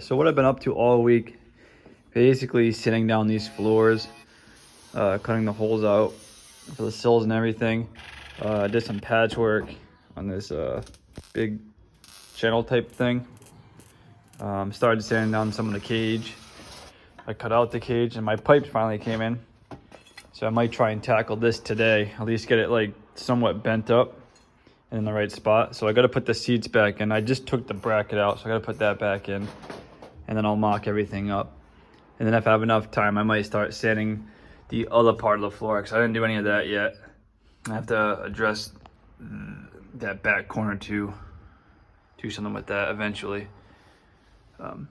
So what I've been up to all week, basically sitting down these floors, cutting the holes out for the sills and everything. I did some patchwork on this big channel type thing. Started sanding down some of the cage. I cut out the cage and my pipes finally came in. So I might try and tackle this today, at least get it like somewhat bent up and in the right spot. So I got to put the seats back in. I just took the bracket out, so I got to put that back in, and then I'll mock everything up. And then if I have enough time, I might start sanding the other part of the floor, because I didn't do any of that yet. I have to address that back corner too. Do something with that eventually. Other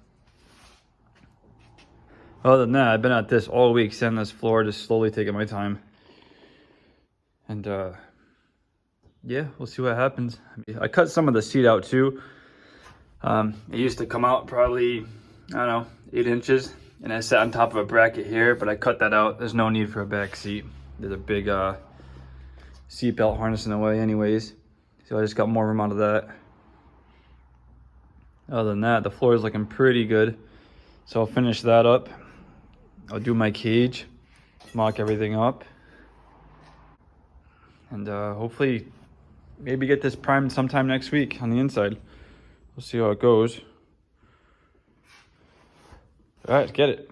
than that, I've been at this all week, sanding this floor, just slowly taking my time. And yeah, we'll see what happens. I cut some of the seat out too. It used to come out probably, I don't know, 8 inches. And I sat on top of a bracket here, but I cut that out. There's no need for a back seat. There's a big seat belt harness in the way anyways. So I just got more room out of that. Other than that, the floor is looking pretty good. So I'll finish that up. I'll do my cage, mock everything up. And hopefully maybe get this primed sometime next week on the inside. We'll see how it goes. All right, let's get it.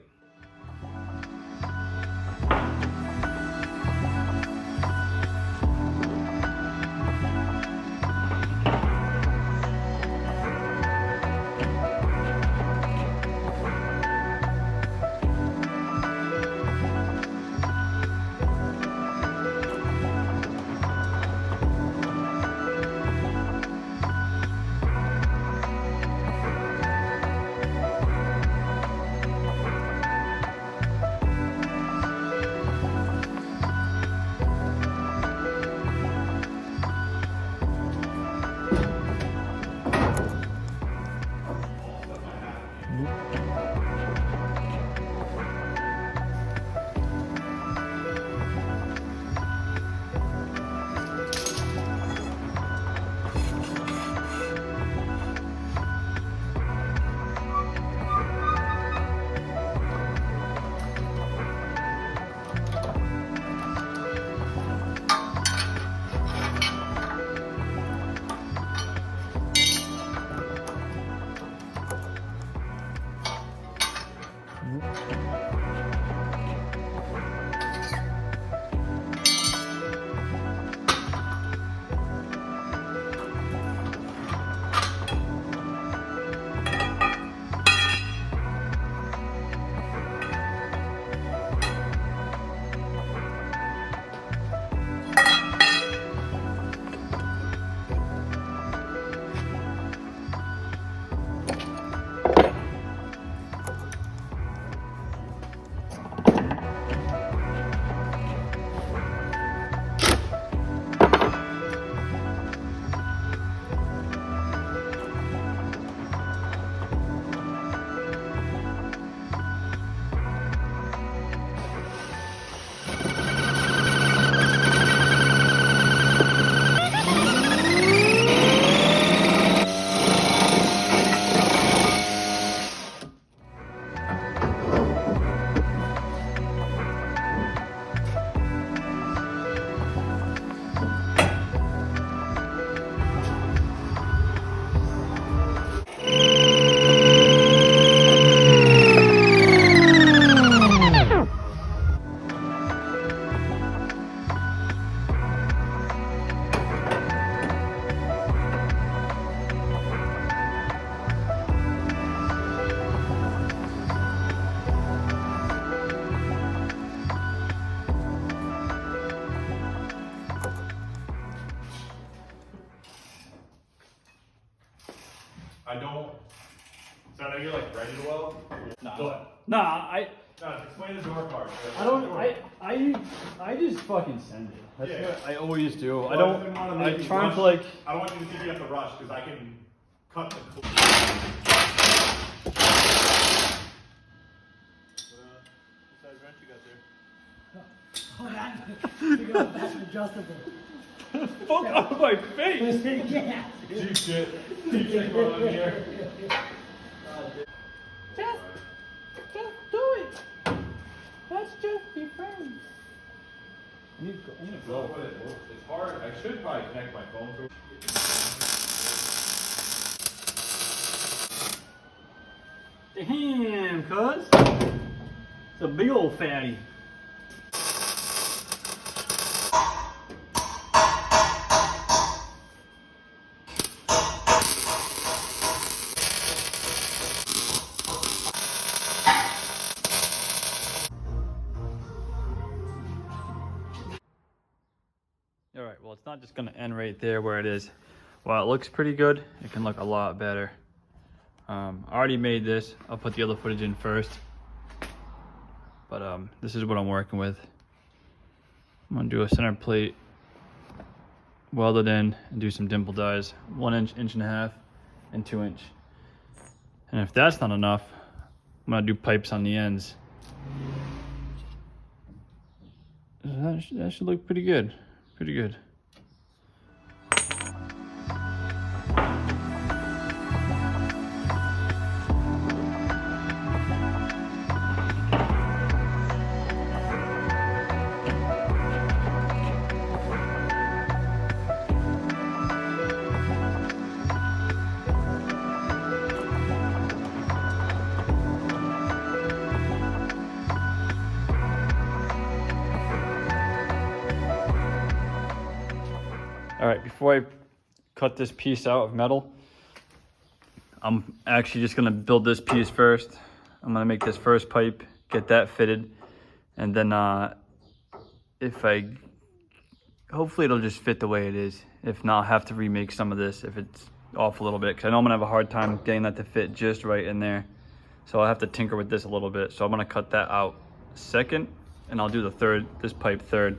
I don't. So now you're like ready to weld? No, No, explain the door part. I don't. I just fucking send it. That's what I always do. Well, I don't. I'm trying to like. I don't want you to think you have to rush because I can cut the. Size wrench you got there? Figure out that's adjustable. Fuck out of my face! Yeah. Deep shit. Deep shit going on here. just be friends. I need a glove. It's hard. I should probably connect my phone to it. Damn, cuz. It's a big old fatty. All right, well, it's not just gonna end right there where it is. While it looks pretty good, it can look a lot better. I already made this. I'll put the other footage in first. But this is what I'm working with. I'm gonna do a center plate, weld it in, and do some dimple dies. 1 inch, 1.5 inch, and 2 inch. And if that's not enough, I'm gonna do pipes on the ends. That should look pretty good. Pretty good. All right, before I cut this piece out of metal, I'm actually just gonna build this piece first. I'm gonna make this first pipe, get that fitted, and then hopefully it'll just fit the way it is. If not, I'll have to remake some of this if it's off a little bit, because I know I'm gonna have a hard time getting that to fit just right in there. So I'll have to tinker with this a little bit. So I'm gonna cut that out second, and I'll do this pipe third.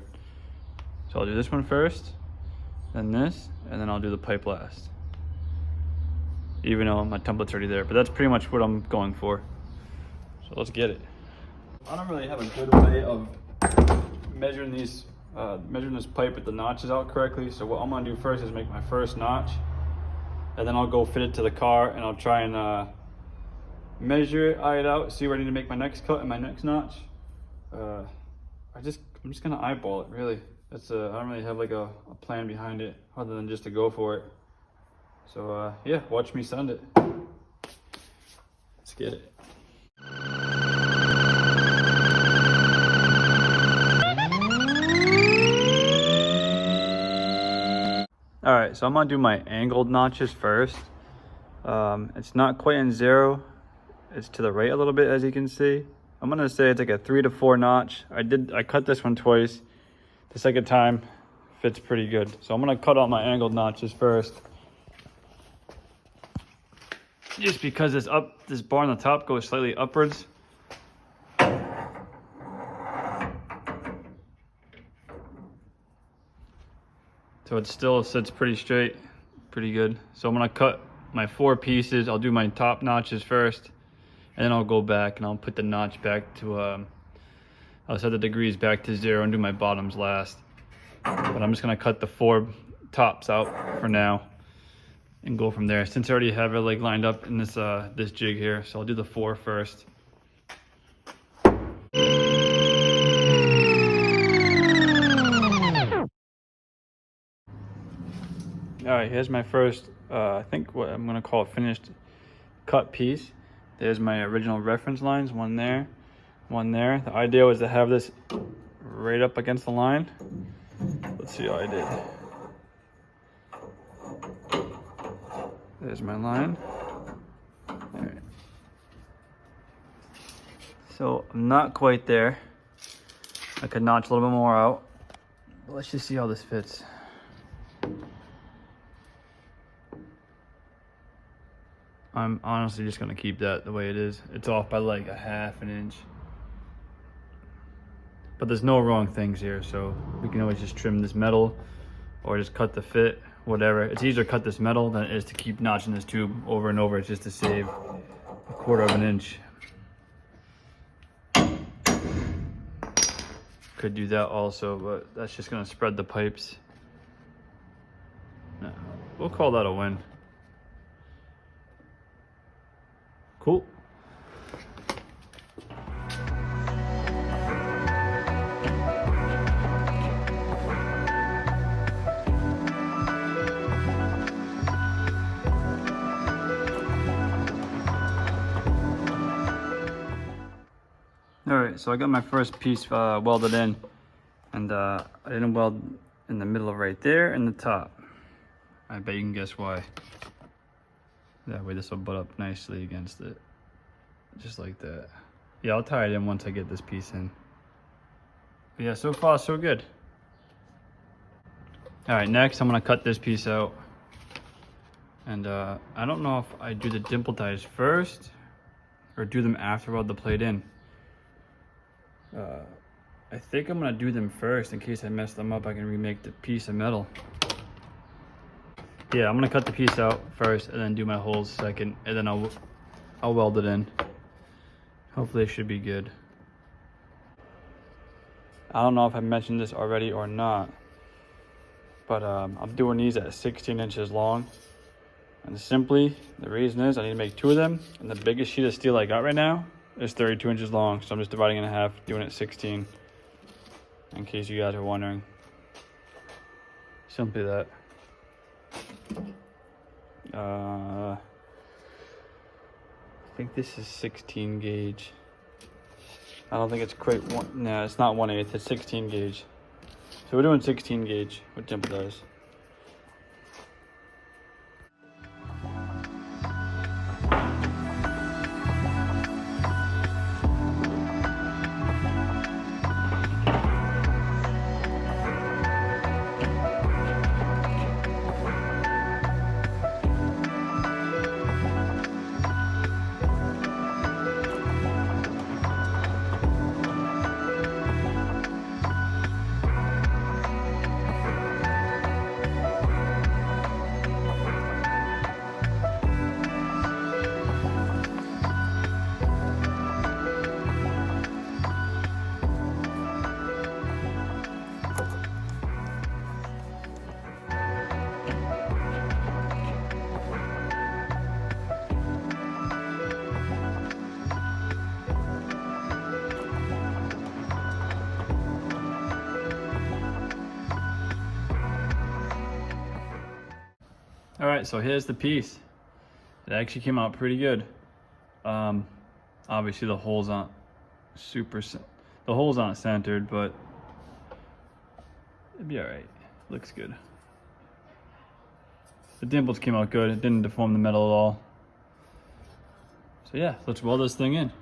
So I'll do this one first, then this, and then I'll do the pipe last. Even though my template's already there, but that's pretty much what I'm going for. So let's get it. I don't really have a good way of measuring this pipe with the notches out correctly. So what I'm gonna do first is make my first notch, and then I'll go fit it to the car, and I'll try and measure it, eye it out, see where I need to make my next cut and my next notch. I'm just gonna eyeball it, really. I don't really have like a plan behind it other than just to go for it. So yeah, watch me send it. Let's get it. All right, so I'm gonna do my angled notches first. It's not quite in 0. It's to the right a little bit, as you can see. I'm gonna say it's like a 3 to 4 notch. I cut this one twice. The second time fits pretty good. So I'm gonna cut out my angled notches first. Just because this bar on the top goes slightly upwards. So it still sits pretty straight, pretty good. So I'm gonna cut my 4 pieces. I'll do my top notches first, and then I'll go back and I'll put the notch back to, I'll set the degrees back to 0 and do my bottoms last. But I'm just gonna cut the 4 tops out for now and go from there. Since I already have it like lined up in this this jig here, so I'll do the 4 first. All right, here's my first, I think what I'm gonna call a finished cut piece. There's my original reference lines, one there, one there. The idea was to have this right up against the line. Let's see how I did. There's my line. All right. So I'm not quite there. I could notch a little bit more out. But let's just see how this fits. I'm honestly just gonna keep that the way it is. It's off by like a 1/2 inch. But there's no wrong things here, so we can always just trim this metal or just cut the fit, whatever. It's easier to cut this metal than it is to keep notching this tube over and over just to save 1/4 inch. Could do that also, but that's just gonna spread the pipes. No, we'll call that a win. Cool. right, so I got my first piece welded in, and I didn't weld in the middle of right there and the top. I bet you can guess why. That way this will butt up nicely against it, just like that. Yeah, I'll tie it in once I get this piece in. But yeah, so far so good. All right, next I'm gonna cut this piece out. And I don't know if I do the dimple ties first or do them after I weld the plate in. I think I'm gonna do them first in case I mess them up. I can remake the piece of metal. Yeah, I'm gonna cut the piece out first and then do my holes second, and then I'll weld it in. Hopefully it should be good. I don't know if I mentioned this already or not, but I'm doing these at 16 inches long. And simply, the reason is I need to make 2 of them, and the biggest sheet of steel I got right now is 32 inches long, so I'm just dividing it in half, doing it 16, in case you guys are wondering. Simply that. I think this is 16 gauge. I don't think it's quite no, it's not 1/8, it's 16 gauge. So we're doing 16 gauge with dimple dies. All right, so here's the piece. It actually came out pretty good. Obviously the holes aren't centered, but it'd be all right. Looks good. The dimples came out good. It didn't deform the metal at all. So yeah, let's weld this thing in.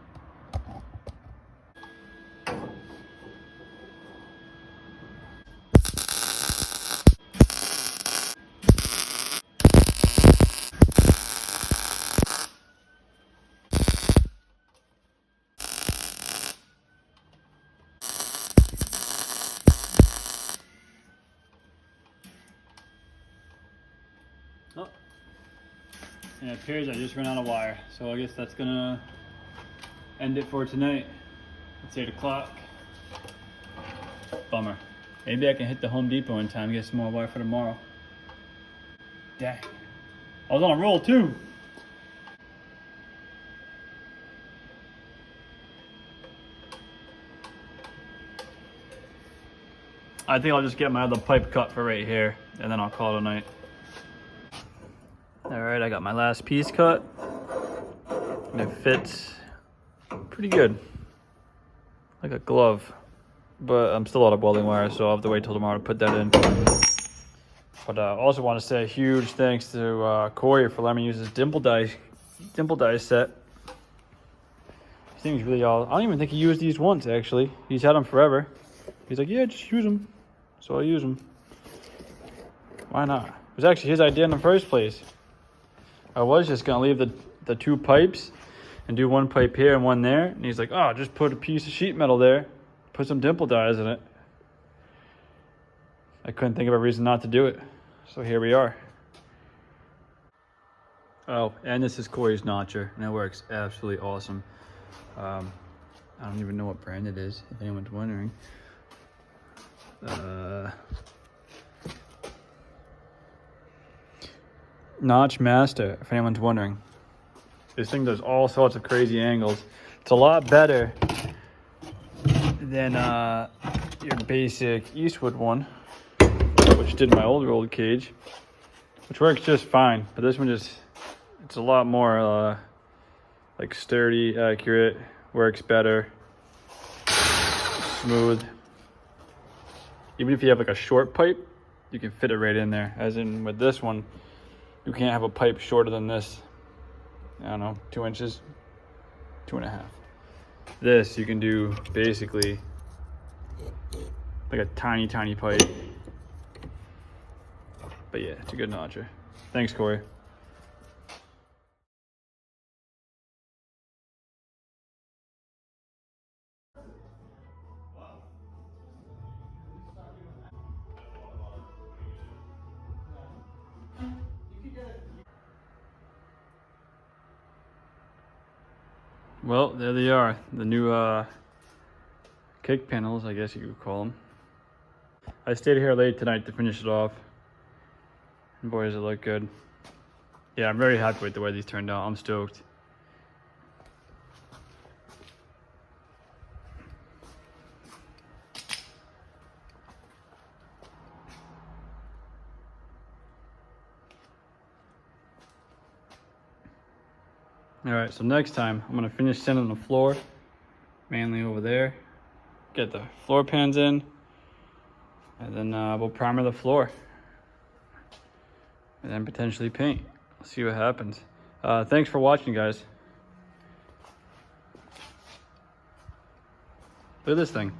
Oh, and it appears I just ran out of wire, so I guess that's gonna end it for tonight. It's 8 o'clock. Bummer. Maybe I can hit the Home Depot in time and get some more wire for tomorrow. Dang. I was on a roll too. I think I'll just get my other pipe cut for right here, and then I'll call it a night. All right, I got my last piece cut, and it fits pretty good, like a glove. But I'm still out of welding wire, so I'll have to wait till tomorrow to put that in. But I also want to say a huge thanks to Corey for letting me use this dimple die set. These things really all, I don't even think he used these once actually. He's had them forever. He's like, yeah, just use them. So I use them. Why not? It was actually his idea in the first place. I was just gonna leave the 2 pipes and do 1 pipe here and 1 there. And he's like, oh, just put a piece of sheet metal there, put some dimple dies in it. I couldn't think of a reason not to do it. So here we are. Oh, and this is Corey's notcher, and it works absolutely awesome. I don't even know what brand it is, if anyone's wondering. Notch Master, if anyone's wondering. This thing does all sorts of crazy angles. It's a lot better than your basic Eastwood one, which did my old rolled cage, which works just fine. But this one it's a lot more like sturdy, accurate, works better. smooth. Even if you have like a short pipe, you can fit it right in there. As in with this one, you can't have a pipe shorter than this. I don't know, 2 inches, 2.5. This you can do basically like a tiny, tiny pipe. But yeah, it's a good notcher. Thanks, Corey. Well, there they are. The new kick panels, I guess you could call them. I stayed here late tonight to finish it off. And boy, does it look good. Yeah, I'm very happy with the way these turned out. I'm stoked. All right, so next time I'm gonna finish sanding the floor, mainly over there. Get the floor pans in, and then we'll primer the floor. And then potentially paint. We'll see what happens. Thanks for watching, guys. Look at this thing.